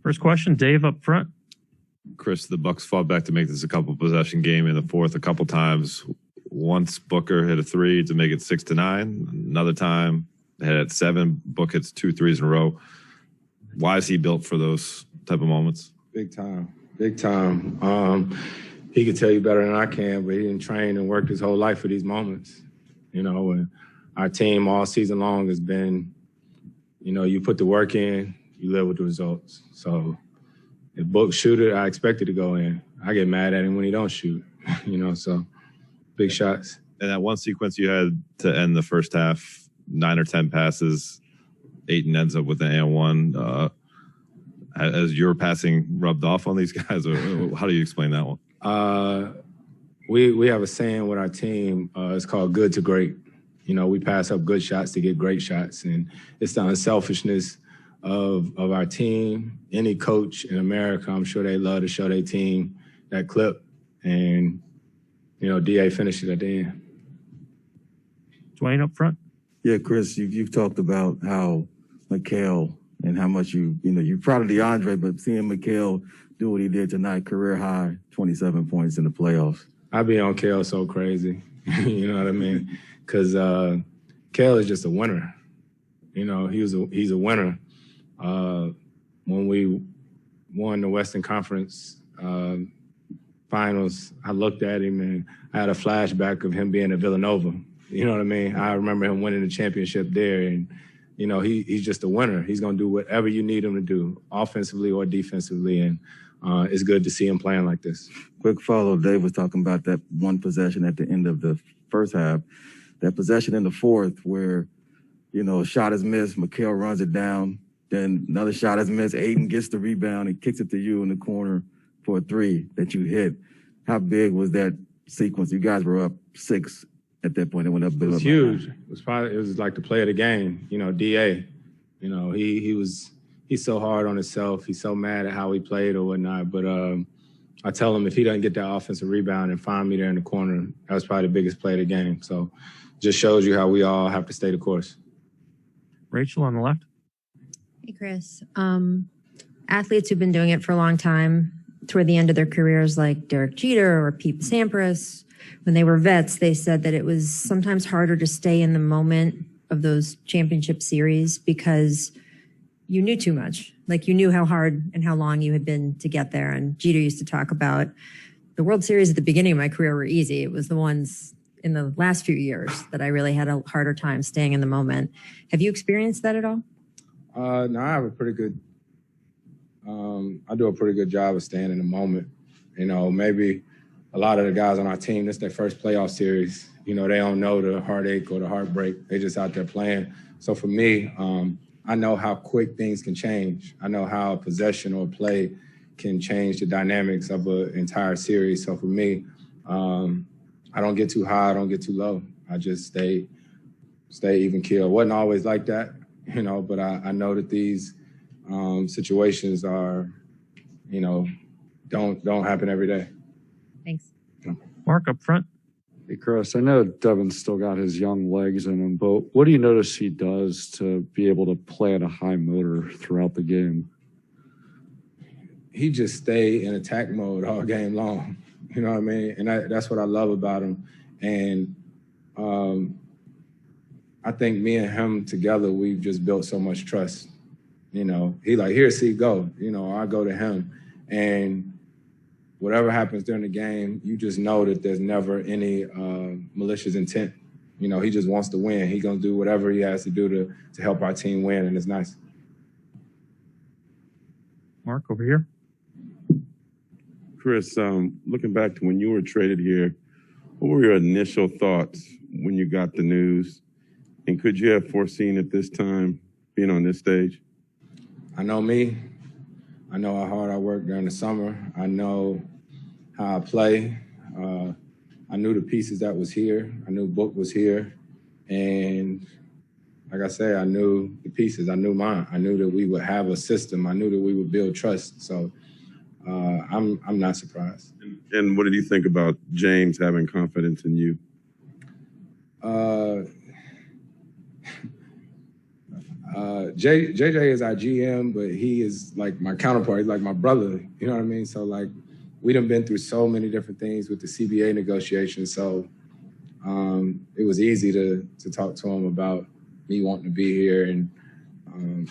First question, Dave up front. Chris, the Bucks fought back to make this a couple possession game in the fourth a couple times. Once Booker hit a three to make it 6-9. Another time they had it 7. Book hits 2 threes in a row. Why is he built for those type of moments? Big time. Big time. He could tell you better than I can, but he didn't train and worked his whole life for these moments. You know, and our team all season long has been, you know, you put the work in, you live with the results. So if Book shoot it, I expect it to go in. I get mad at him when he don't shoot, you know, so big shots. And that one sequence you had to end the first half, 9 or 10 passes, Ayton ends up with an and one. Has your passing rubbed off on these guys, or how do you explain that one? We have a saying with our team. It's called good to great. You know, we pass up good shots to get great shots, and it's the unselfishness of our team. Any coach in America, I'm sure they love to show their team that clip, and you know, DA finished it at the end. Dwayne up front. Yeah, Chris, you've talked about how Mikal and how much you're proud of DeAndre, but seeing Mikal do what he did tonight, career high, 27 points in the playoffs. I be on Kale so crazy, you know what I mean? Because Kale is just a winner. You know, he's a winner. When we won the Western Conference Finals, I looked at him and I had a flashback of him being at Villanova. You know what I mean? I remember him winning the championship there, and you know, he's just a winner. He's going to do whatever you need him to do, offensively or defensively, and it's good to see him playing like this. Quick follow, Dave was talking about that one possession at the end of the first half. That possession in the fourth where, you know, a shot is missed, Mikal runs it down, then another shot is missed, Ayton gets the rebound and kicks it to you in the corner for a three that you hit. How big was that sequence? You guys were up 6 at that point. It went up. It was huge. It was like the play of the game. You know, DA. You know, he's so hard on himself. He's so mad at how he played or whatnot. But I tell him if he doesn't get that offensive rebound and find me there in the corner, that was probably the biggest play of the game. So just shows you how we all have to stay the course. Rachel on the left. Hey, Chris. Athletes who've been doing it for a long time, toward the end of their careers, like Derek Jeter or Pete Sampras, when they were vets, they said that it was sometimes harder to stay in the moment of those championship series because you knew too much. Like you knew how hard and how long you had been to get there. And Jeter used to talk about the World Series at the beginning of my career were easy. It was the ones in the last few years that I really had a harder time staying in the moment. Have you experienced that at all? No, I have a pretty good, I do a pretty good job of staying in the moment. You know, maybe a lot of the guys on our team, this is their first playoff series. You know, they don't know the heartache or the heartbreak. They just out there playing. So for me, I know how quick things can change. I know how possession or play can change the dynamics of an entire series. So for me, I don't get too high, I don't get too low. I just stay even keel. Wasn't always like that, you know, but I know that these situations are, you know, don't happen every day. Thanks. Mark up front. Hey, Chris, I know Devin's still got his young legs in him, but what do you notice he does to be able to play at a high motor throughout the game? He just stay in attack mode all game long. You know what I mean? And that's what I love about him. And I think me and him together, we've just built so much trust. You know, he like, here, see, go. You know, I go to him. And whatever happens during the game, you just know that there's never any malicious intent. You know, he just wants to win. He's going to do whatever he has to do to help our team win, and it's nice. Mark, over here. Chris, looking back to when you were traded here, what were your initial thoughts when you got the news? And could you have foreseen at this time being on this stage? I know me. I know how hard I work during the summer. I know how I play. I knew the pieces that was here. I knew Book was here. And like I say, I knew the pieces. I knew mine. I knew that we would have a system. I knew that we would build trust. So I'm not surprised. And what did you think about James having confidence in you? JJ is our GM, but he is like my counterpart. He's like my brother. You know what I mean? So like, we done been through so many different things with the CBA negotiations. So it was easy to talk to him about me wanting to be here. And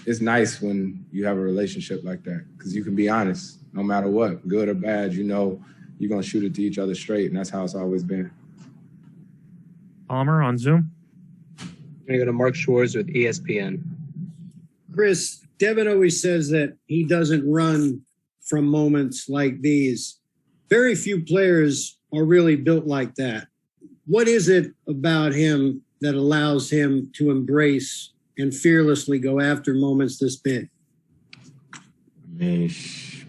it's nice when you have a relationship like that, because you can be honest, no matter what, good or bad, you know, you're going to shoot it to each other straight. And that's how it's always been. Palmer on Zoom. I'm going to go to Mark Shores with ESPN. Chris, Devin always says that he doesn't run from moments like these. Very few players are really built like that. What is it about him that allows him to embrace and fearlessly go after moments this big? I mean,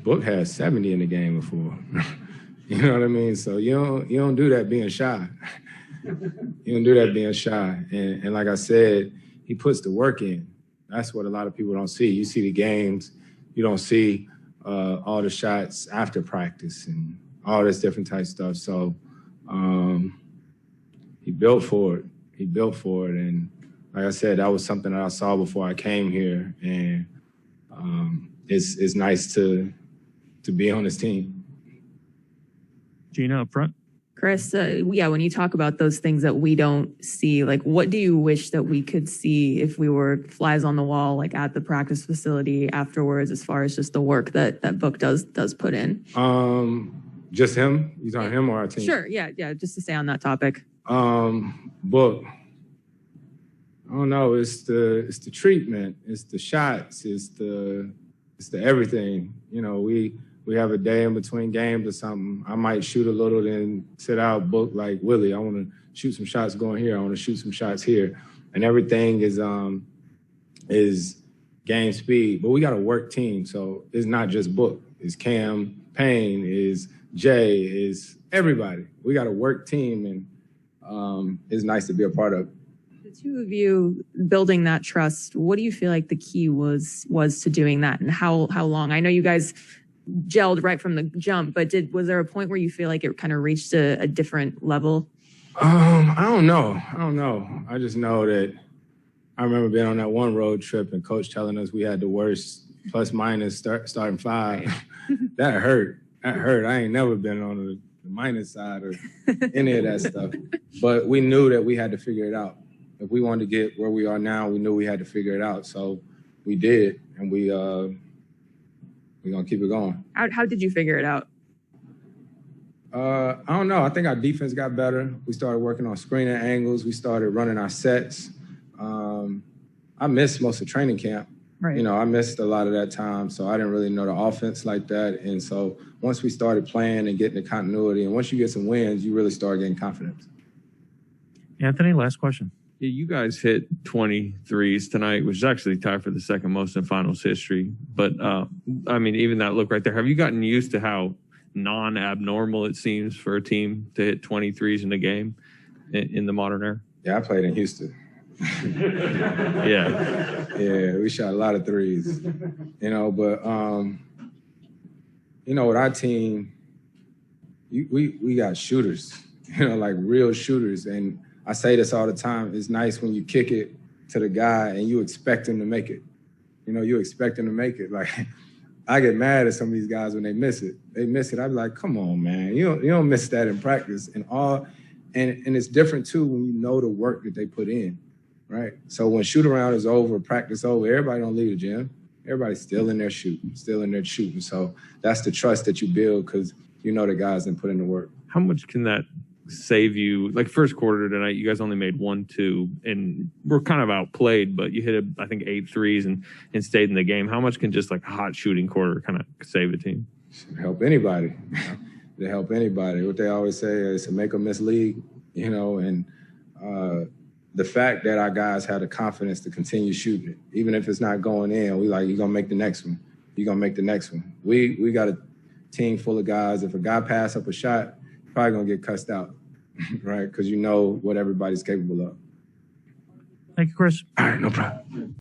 Book had 70 in the game before. You know what I mean? So you don't do that being shy. You don't do that being shy. And like I said, he puts the work in. That's what a lot of people don't see. You see the games. You don't see all the shots after practice and all this different type of stuff. So he built for it. He built for it. And like I said, that was something that I saw before I came here. And it's nice to be on this team. Gina up front. Chris, when you talk about those things that we don't see, like what do you wish that we could see if we were flies on the wall, like at the practice facility afterwards, as far as just the work that Book does put in? Just him? You talking him or our team? Sure, yeah, just to stay on that topic. Book. I don't know. It's the treatment. It's the shots. It's the everything. You know, we have a day in between games or something. I might shoot a little, then sit out, Book like Willie. I want to shoot some shots going here. I want to shoot some shots here, and everything is game speed. But we got a work team, so it's not just Book. It's Cam Payne, is Jay, is everybody. We got a work team, and it's nice to be a part of. The two of you building that trust, what do you feel like the key was to doing that, and how long? I know you guys gelled right from the jump, but was there a point where you feel like it kind of reached a different level? I don't know. I just know that I remember being on that one road trip and coach telling us we had the worst plus minus starting five. Right. That hurt. I ain't never been on the minus side or any of that stuff. But we knew that we had to figure it out. If we wanted to get where we are now, we knew we had to figure it out. So we did, and we're going to keep it going. How did you figure it out? I don't know. I think our defense got better. We started working on screening angles. We started running our sets. I missed most of training camp. Right. You know, I missed a lot of that time, so I didn't really know the offense like that. And so once we started playing and getting the continuity, and once you get some wins, you really start getting confidence. Anthony, last question. Yeah, you guys hit 23s tonight, which is actually tied for the second most in finals history. But, I mean, even that look right there, have you gotten used to how non-abnormal it seems for a team to hit 23s in a game in the modern era? Yeah, I played in Houston. Yeah, we shot a lot of threes, you know, but, you know, with our team, we got shooters, you know, like real shooters. And I say this all the time. It's nice when you kick it to the guy and you expect him to make it. You know, you expect him to make it. Like, I get mad at some of these guys when they miss it. They miss it. I be like, come on, man. You don't miss that in practice. And it's different, too, when you know the work that they put in, right? So when shoot-around is over, practice over, everybody don't leave the gym. Everybody's still in there shooting, So that's the trust that you build because you know the guys didn't put in the work. How much can that save you? Like first quarter tonight, you guys only made 1-2 and we're kind of outplayed, but you hit I think 8 threes and stayed in the game. How much can just like a hot shooting quarter kind of save a team? Should help anybody. To help anybody. What they always say is to make or miss league, you know, and the fact that our guys had the confidence to continue shooting it, even if it's not going in, we like, you're gonna make the next one. You're gonna make the next one. We got a team full of guys. If a guy pass up a shot, probably gonna get cussed out, right? Because you know what everybody's capable of. Thank you, Chris. All right, no problem.